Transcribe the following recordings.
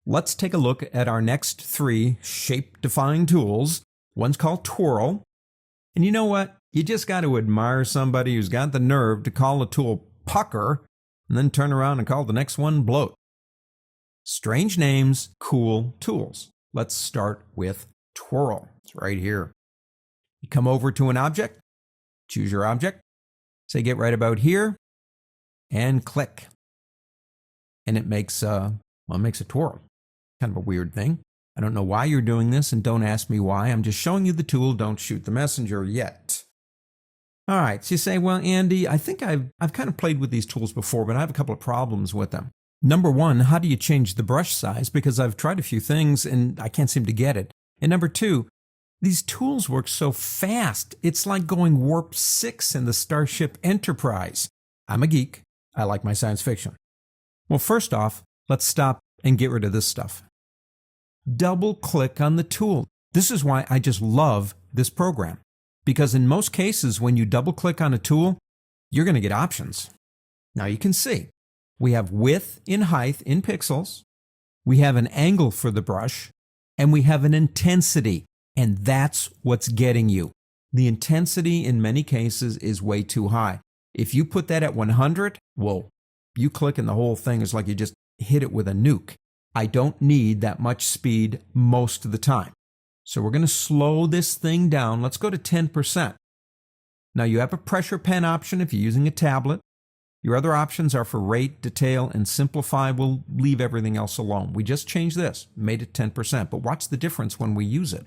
Let's take a look at our next three shape-defying tools. One's called Twirl. And you know what? You just got to admire somebody who's got the nerve to call a tool Pucker and then turn around and call the next one Bloat. Strange names, cool tools. Let's start with Twirl. It's right here. You come over to an object, choose your object, say get right about here, and click. And it makes a twirl. Kind of a weird thing. I don't know why you're doing this, and don't ask me why. I'm just showing you the tool. Don't shoot the messenger yet. All right, so you say, well, Andy, I think I've kind of played with these tools before, but I have a couple of problems with them. Number one, how do you change the brush size? Because I've tried a few things and I can't seem to get it. And number two, these tools work so fast. It's like going warp 6 in the Starship Enterprise. I'm a geek. I like my science fiction. Well, first off, let's stop and get rid of this stuff. Double click on the tool. This is why I just love this program. Because in most cases, when you double click on a tool, you're going to get options. Now you can see we have width in height in pixels, we have an angle for the brush, and we have an intensity. And that's what's getting you. The intensity in many cases is way too high. If you put that at 100, whoa, you click and the whole thing is like you just hit it with a nuke. I don't need that much speed most of the time. So we're going to slow this thing down. Let's go to 10%. Now you have a pressure pen option if you're using a tablet. Your other options are for rate, detail, and simplify. We'll leave everything else alone. We just changed this, made it 10%. But watch the difference when we use it.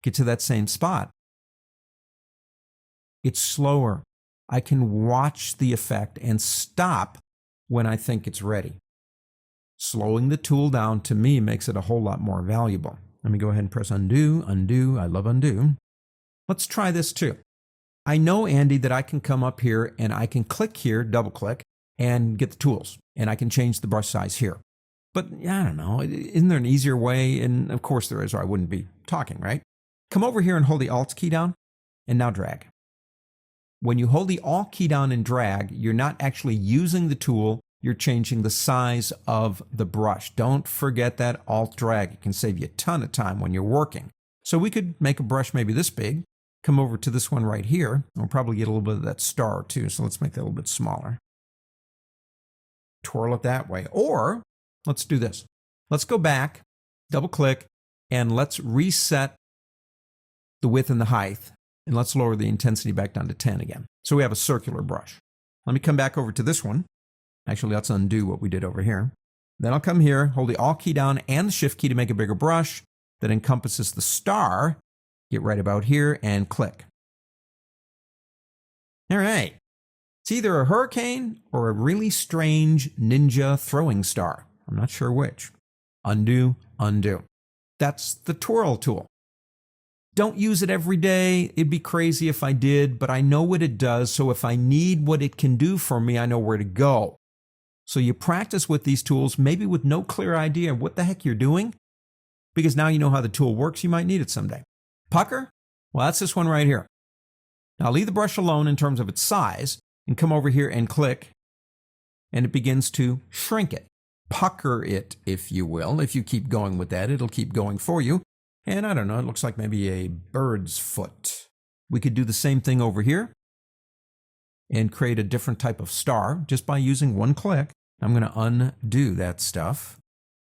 Get to that same spot. It's slower. I can watch the effect and stop when I think it's ready. Slowing the tool down, to me, makes it a whole lot more valuable. Let me go ahead and press undo, undo. I love undo. Let's try this too. I know, Andy, that I can come up here and I can click here, double click, and get the tools. And I can change the brush size here. But I don't know, isn't there an easier way? And of course there is, or I wouldn't be talking, right? Come over here and hold the Alt key down, and now drag. When you hold the Alt key down and drag, you're not actually using the tool, you're changing the size of the brush. Don't forget that Alt drag. It can save you a ton of time when you're working. So we could make a brush maybe this big, come over to this one right here. We'll probably get a little bit of that star too, so let's make that a little bit smaller. Twirl it that way. Or let's do this. Let's go back, double click, and let's reset the width and the height, and let's lower the intensity back down to 10 again. So we have a circular brush. Let me come back over to this one. Actually, let's undo what we did over here. Then I'll come here, hold the Alt key down and the Shift key to make a bigger brush that encompasses the star. Get right about here and click. All right. It's either a hurricane or a really strange ninja throwing star. I'm not sure which. Undo, undo. That's the Twirl tool. Don't use it every day. It'd be crazy if I did, but I know what it does. So if I need what it can do for me, I know where to go. So you practice with these tools, maybe with no clear idea of what the heck you're doing, because now you know how the tool works. You might need it someday. Pucker? Well, that's this one right here. Now leave the brush alone in terms of its size and come over here and click, and it begins to shrink it. Pucker it, if you will. If you keep going with that, it'll keep going for you. And I don't know, it looks like maybe a bird's foot. We could do the same thing over here and create a different type of star just by using one click. I'm going to undo that stuff.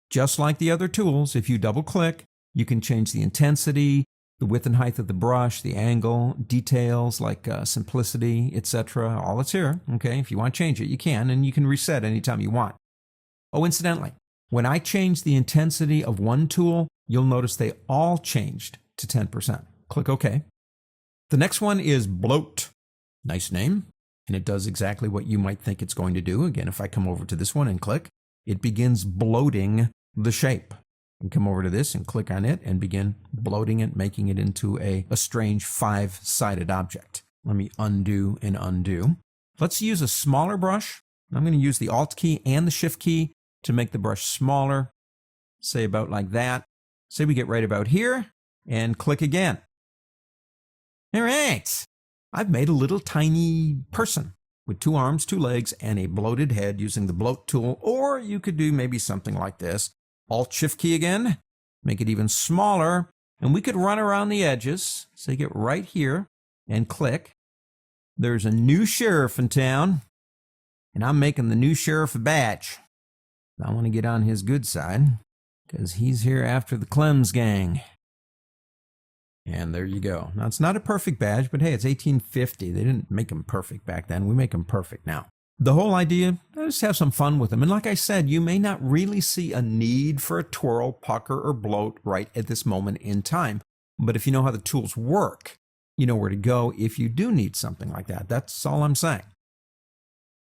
Just like the other tools, if you double click, you can change the intensity, the width and height of the brush, the angle, details like simplicity, etc. All it's here. Okay, if you want to change it, you can, and you can reset anytime you want. Oh, incidentally, when I change the intensity of one tool, you'll notice they all changed to 10%. Click OK. The next one is Bloat. Nice name. And it does exactly what you might think it's going to do. Again, if I come over to this one and click, it begins bloating the shape. And come over to this and click on it and begin bloating it, making it into a strange 5-sided object. Let me undo and undo. Let's use a smaller brush. I'm going to use the Alt key and the Shift key to make the brush smaller. Say about like that. Say we get right about here and click again. All right. I've made a little tiny person with 2 arms, 2 legs, and a bloated head using the Bloat tool. Or you could do maybe something like this. Alt-Shift key again, make it even smaller, and we could run around the edges. So get right here and click. There's a new sheriff in town, and I'm making the new sheriff a badge. I want to get on his good side because he's here after the Clems gang. And there you go. Now, it's not a perfect badge, but hey, it's 1850. They didn't make them perfect back then. We make them perfect now. The whole idea, just have some fun with them. And like I said, you may not really see a need for a twirl, pucker, or bloat right at this moment in time. But if you know how the tools work, you know where to go if you do need something like that. That's all I'm saying.